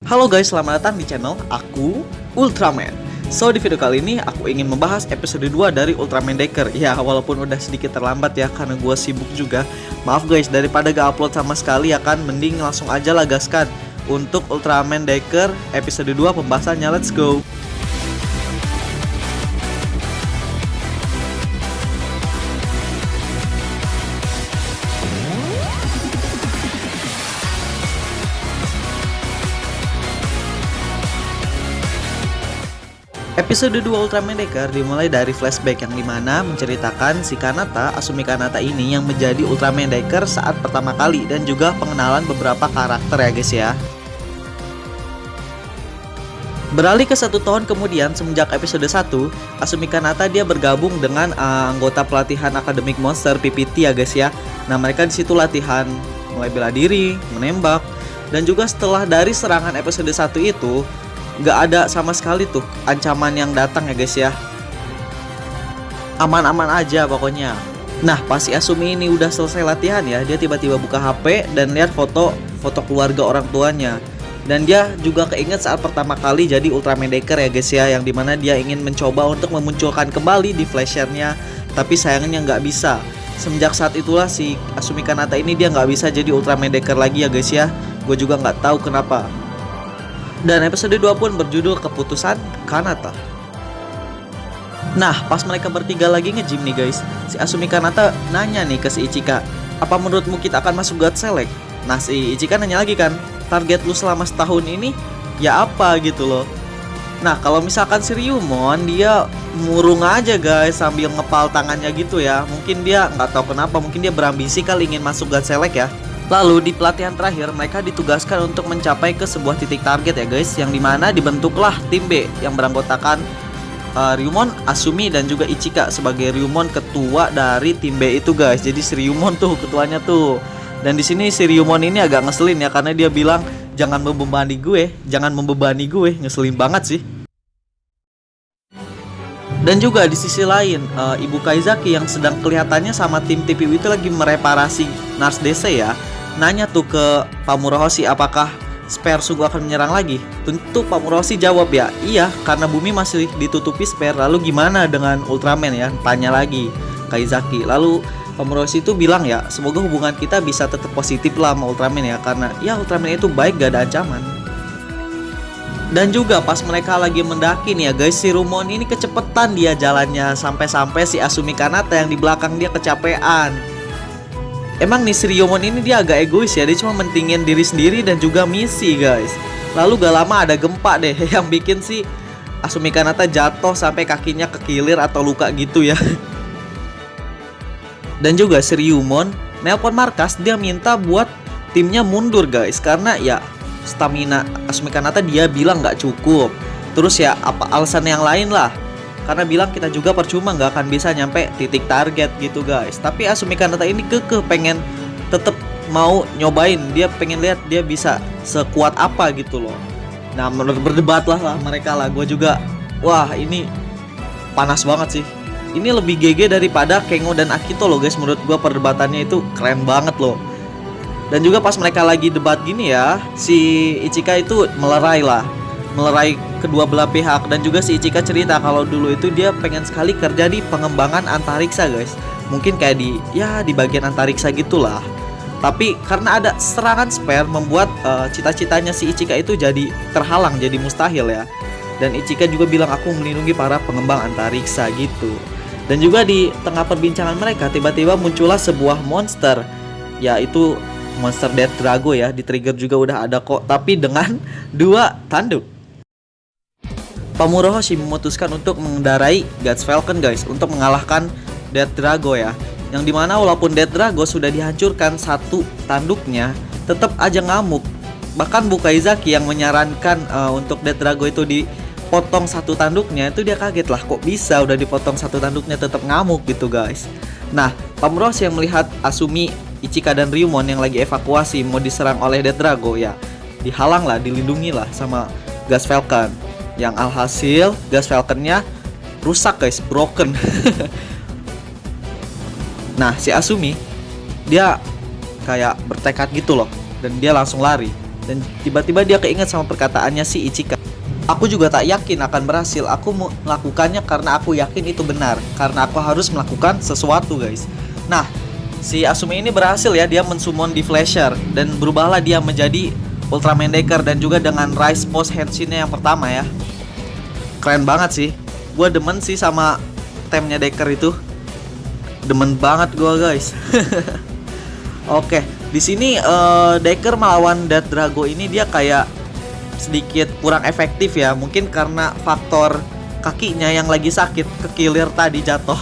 Halo guys, selamat datang di channel aku, Ultraman. So, di video kali ini aku ingin membahas episode 2 dari Ultraman Decker. Ya, walaupun udah sedikit terlambat ya, karena gue sibuk juga. Maaf guys, daripada gak upload sama sekali ya kan, mending langsung aja lah gaskan untuk Ultraman Decker episode 2 pembahasannya. Let's go. Episode 2 Ultraman Decker dimulai dari flashback yang dimana menceritakan si Kanata, Asumi Kanata ini yang menjadi Ultraman Decker saat pertama kali dan juga pengenalan beberapa karakter ya guys ya. Beralih ke 1 tahun kemudian semenjak episode 1, Asumi Kanata dia bergabung dengan anggota pelatihan Academic Monster PPT ya guys ya. Nah, mereka di situ latihan mulai bela diri, menembak, dan juga setelah dari serangan episode 1 itu nggak ada sama sekali tuh ancaman yang datang ya guys ya. Aman-aman aja pokoknya. Nah, pas si Asumi ini udah selesai latihan ya, dia tiba-tiba buka HP dan lihat foto keluarga orang tuanya. Dan dia juga keinget saat pertama kali jadi Ultraman Decker ya guys ya, yang dimana dia ingin mencoba untuk memunculkan kembali di flashernya, tapi sayangnya nggak bisa. Semenjak saat itulah si Asumi Kanata ini dia nggak bisa jadi Ultraman Decker lagi ya guys ya. Gue juga nggak tahu kenapa. Dan episode 2 pun berjudul Keputusan Kanata. Nah, pas mereka bertiga lagi nge-gym nih guys, si Asumi Kanata nanya nih ke si Ichika, apa menurutmu kita akan masuk God Select? Nah, si Ichika nanya lagi kan, target lu selama setahun ini ya apa gitu loh. Nah, kalau misalkan si Ryumon, dia murung aja guys sambil ngepal tangannya gitu ya. Mungkin dia nggak tahu kenapa, mungkin dia berambisi kali ingin masuk God Select ya. Lalu di pelatihan terakhir mereka ditugaskan untuk mencapai ke sebuah titik target ya guys, yang dimana dibentuklah tim B yang beranggotakan Ryumon, Asumi, dan juga Ichika sebagai Ryumon ketua dari tim B itu guys. Jadi si Ryumon tuh ketuanya tuh. Dan di sini si Ryumon ini agak ngeselin ya, karena dia bilang jangan membebani gue, ngeselin banget sih. Dan juga di sisi lain, Ibu Kaizaki yang sedang kelihatannya sama tim TPW itu lagi mereparasi Nars DC ya, nanya tuh ke Pak Murahoshi apakah spare sungguh akan menyerang lagi. Tentu Pak Murahoshi jawab ya, iya karena bumi masih ditutupi spare. Lalu gimana dengan Ultraman ya, tanya lagi Kaizaki. Lalu Pak Murahoshi itu bilang ya, semoga hubungan kita bisa tetap positif lah sama Ultraman ya, karena ya Ultraman itu baik, gak ada ancaman. Dan juga pas mereka lagi mendaki nih ya guys, si Ryumon ini kecepetan dia jalannya, sampai-sampai si Asumi Kanata yang di belakang dia kecapean. Emang nih si Ryumon ini dia agak egois ya, dia cuma mentingin diri sendiri dan juga misi guys. Lalu gak lama ada gempa deh yang bikin si Asumi Kanata jatuh sampai kakinya kekilir atau luka gitu ya. Dan juga si Ryumon nelpon markas, dia minta buat timnya mundur guys, karena ya stamina Asumi Kanata dia bilang nggak cukup. Terus ya apa alasan yang lain lah, karena bilang kita juga percuma nggak akan bisa nyampe titik target gitu guys. Tapi Asumi Kanata ini kekeh pengen tetap mau nyobain, dia pengen lihat dia bisa sekuat apa gitu loh. Nah, berdebat lah mereka lah. Gue juga wah ini panas banget sih. Ini lebih GG daripada Kengo dan Akito loh guys. Menurut gue perdebatannya itu keren banget loh. Dan juga pas mereka lagi debat gini ya, si Ichika itu melerai kedua belah pihak. Dan juga si Ichika cerita kalau dulu itu dia pengen sekali kerja di pengembangan antariksa guys. Mungkin kayak di bagian antariksa gitulah. Tapi karena ada serangan spare membuat cita-citanya si Ichika itu jadi terhalang, jadi mustahil ya. Dan Ichika juga bilang aku melindungi para pengembang antariksa gitu. Dan juga di tengah perbincangan mereka tiba-tiba muncullah sebuah monster, yaitu monster Death Drago ya. Di trigger juga udah ada kok, tapi dengan 2 tanduk. Pak Murahoshi memutuskan untuk mengendarai God's Falcon guys, untuk mengalahkan Death Drago ya. Yang dimana walaupun Death Drago sudah dihancurkan 1 tanduknya, tetap aja ngamuk. Bahkan Bu Kaizaki yang menyarankan untuk Death Drago itu dipotong 1 tanduknya, itu dia kaget lah, kok bisa udah dipotong 1 tanduknya tetap ngamuk gitu guys. Nah, Pak Murahoshi yang melihat Asumi, Ichika, dan Ryumon yang lagi evakuasi mau diserang oleh Death Drago ya, dihalang lah, dilindungi lah sama Gas Falcon. Yang alhasil Gas Falconnya rusak guys, broken. Nah, si Asumi dia kayak bertekad gitu loh, dan dia langsung lari. Dan tiba-tiba dia keinget sama perkataannya si Ichika. Aku juga tak yakin akan berhasil. Aku melakukannya karena aku yakin itu benar. Karena aku harus melakukan sesuatu, guys. Nah, si Asumi ini berhasil ya. Dia mensummon di Flasher dan berubahlah dia menjadi Ultraman Decker. Dan juga dengan Rise Post Henshin-nya yang pertama ya. Keren banget sih. Gue demen sih sama temnya Decker itu. Demen banget gue, guys. Oke, di sini Decker melawan Death Drago ini dia kayak sedikit kurang efektif ya. Mungkin karena faktor kakinya yang lagi sakit, kekilir tadi jatuh.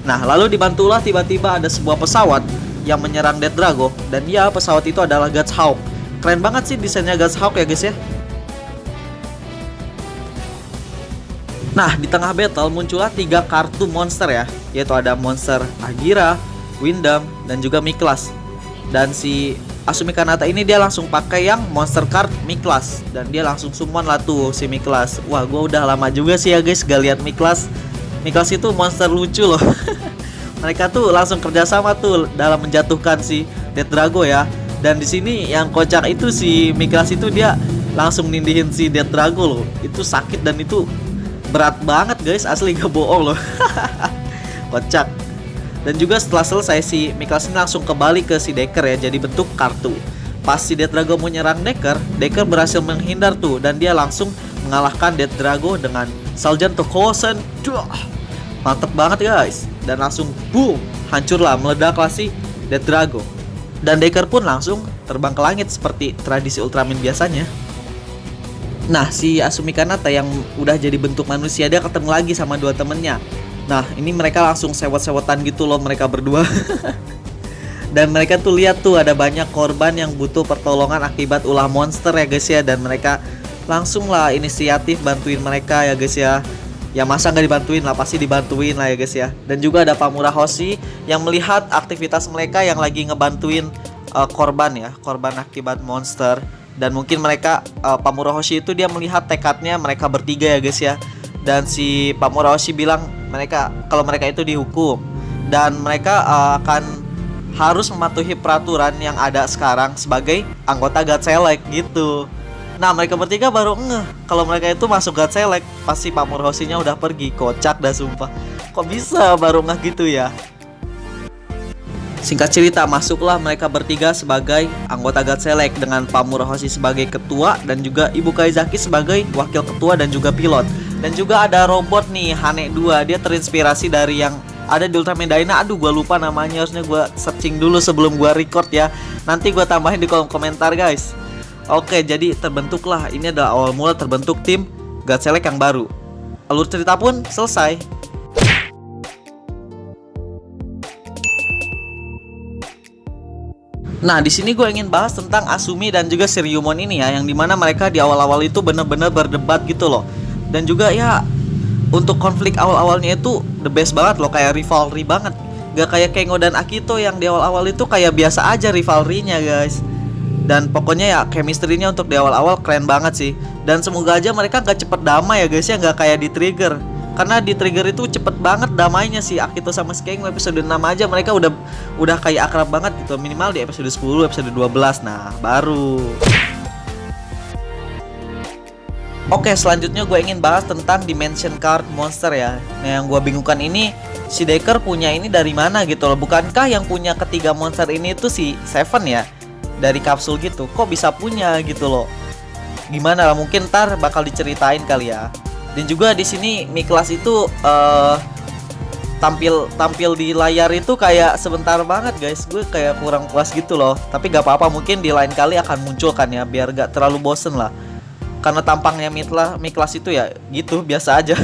Nah, lalu dibantulah tiba-tiba ada sebuah pesawat yang menyerang Death Drago. Dan ya, pesawat itu adalah Guts Hawk. Keren banget sih desainnya Guts Hawk ya guys ya. Nah, di tengah battle muncullah 3 kartu monster ya. Yaitu ada monster Agira, Windam, dan juga Miklas. Dan si Asumi Kanata ini dia langsung pakai yang monster card Miklas. Dan dia langsung summon lah tuh si Miklas. Wah, gue udah lama juga sih ya guys gak lihat Miklas. Miklas itu monster lucu loh. Mereka tuh langsung kerjasama tuh dalam menjatuhkan si Death Drago ya. Dan di sini yang kocak itu si Miklas itu dia langsung nindihin si Death Drago loh. Itu sakit dan itu berat banget guys, asli gak bohong loh. Kocak. Dan juga setelah selesai si Miklas ini langsung kembali ke si Decker ya, jadi bentuk kartu. Pas si Death Drago mau nyerang Decker, Decker berhasil menghindar tuh. Dan dia langsung mengalahkan Death Drago dengan Saljan Tokosen. Mantep banget guys. Dan langsung boom, hancurlah, meledaklah si Death Drago. Dan Decker pun langsung terbang ke langit seperti tradisi Ultraman biasanya. Nah, si Asumi Kanata yang udah jadi bentuk manusia dia ketemu lagi sama 2 temennya. Nah, ini mereka langsung sewot-sewotan gitu loh mereka berdua. Dan mereka tuh lihat tuh ada banyak korban yang butuh pertolongan akibat ulah monster ya guys ya. Dan mereka langsung lah inisiatif bantuin mereka ya guys ya. Ya masa nggak dibantuin lah, pasti dibantuin lah ya guys ya. Dan juga ada Pamura Hoshi yang melihat aktivitas mereka yang lagi ngebantuin korban ya, korban akibat monster. Dan mungkin mereka Pamura Hoshi itu dia melihat tekadnya mereka bertiga ya guys ya. Dan si Pamura Hoshi bilang kalau mereka itu dihukum dan mereka akan harus mematuhi peraturan yang ada sekarang sebagai anggota God Select gitu. Nah, mereka bertiga baru ngeh kalau mereka itu masuk God Select pasti Pamura Hoshinya udah pergi. Kocak dah sumpah. Kok bisa baru ngeh gitu ya? Singkat cerita, masuklah mereka bertiga sebagai anggota God Select dengan Pamura Hoshi sebagai ketua dan juga Ibu Kaizaki sebagai wakil ketua dan juga pilot. Dan juga ada robot nih, Hane 2. Dia terinspirasi dari yang ada di Ultraman Dyna. Aduh, gue lupa namanya, harusnya gue searching dulu sebelum gue record ya. Nanti gue tambahin di kolom komentar guys. Oke, jadi terbentuklah, ini adalah awal mula terbentuk tim God Select yang baru. Alur cerita pun selesai. Nah, di sini gue ingin bahas tentang Asumi dan juga Shiryu-mon ini ya, yang dimana mereka di awal-awal itu bener-bener berdebat gitu loh. Dan juga ya untuk konflik awal-awalnya itu the best banget loh, kayak rivalry banget. Gak kayak Kengo dan Akito yang di awal-awal itu kayak biasa aja rivalry-nya guys. Dan pokoknya ya chemistry-nya untuk di awal-awal keren banget sih. Dan semoga aja mereka gak cepet damai ya guys ya, gak kayak di Trigger. Karena di Trigger itu cepet banget damainya sih Akito sama Kengo. Episode 6 aja mereka udah kayak akrab banget gitu. Minimal di episode 10, episode 12. Nah, baru. Oke, selanjutnya gue ingin bahas tentang Dimension Card Monster ya. Nah, yang gue bingungkan ini, si Decker punya ini dari mana gitu loh. Bukankah yang punya ketiga monster ini tuh si Seven ya? Dari kapsul gitu. Kok bisa punya gitu loh? Gimana lah, mungkin ntar bakal diceritain kali ya. Dan juga di sini Miklas itu tampil di layar itu kayak sebentar banget guys. Gue kayak kurang puas gitu loh. Tapi gak apa-apa, mungkin di lain kali akan muncul kan ya, biar gak terlalu bosen lah. Karena tampangnya Miklas itu ya gitu, biasa aja.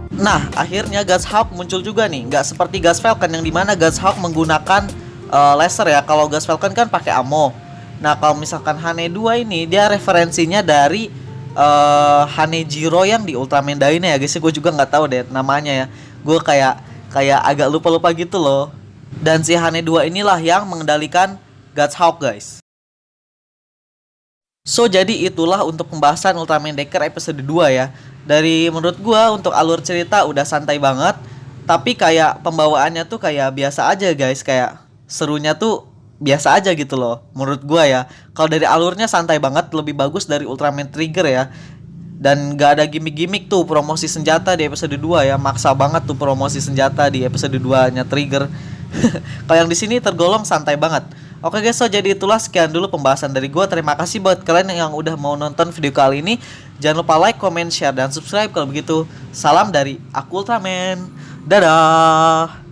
Nah, akhirnya Guts Hawk muncul juga nih. Gak seperti Guts Falcon yang dimana Guts Hawk menggunakan laser ya. Kalau Guts Falcon kan pakai ammo. Nah, kalau misalkan Hane 2 ini dia referensinya dari Hanejiro yang di Ultraman Dyna ya guys. Gue juga nggak tahu deh namanya ya. Gue kayak agak lupa gitu loh. Dan si Hane 2 inilah yang mengendalikan Guts Hawk guys. So, jadi itulah untuk pembahasan Ultraman Decker episode 2 ya. Dari menurut gue untuk alur cerita udah santai banget. Tapi kayak pembawaannya tuh kayak biasa aja guys. Kayak serunya tuh biasa aja gitu loh menurut gua ya. Kalau dari alurnya santai banget, lebih bagus dari Ultraman Trigger ya. Dan gak ada gimmick-gimmick tuh promosi senjata di episode 2 ya. Maksa banget tuh promosi senjata di episode 2-nya Trigger. Kalau yang di sini tergolong santai banget. Oke guys, so jadi itulah sekian dulu pembahasan dari gua. Terima kasih buat kalian yang udah mau nonton video kali ini. Jangan lupa like, comment, share, dan subscribe kalau begitu. Salam dari aku Ultraman. Dadah.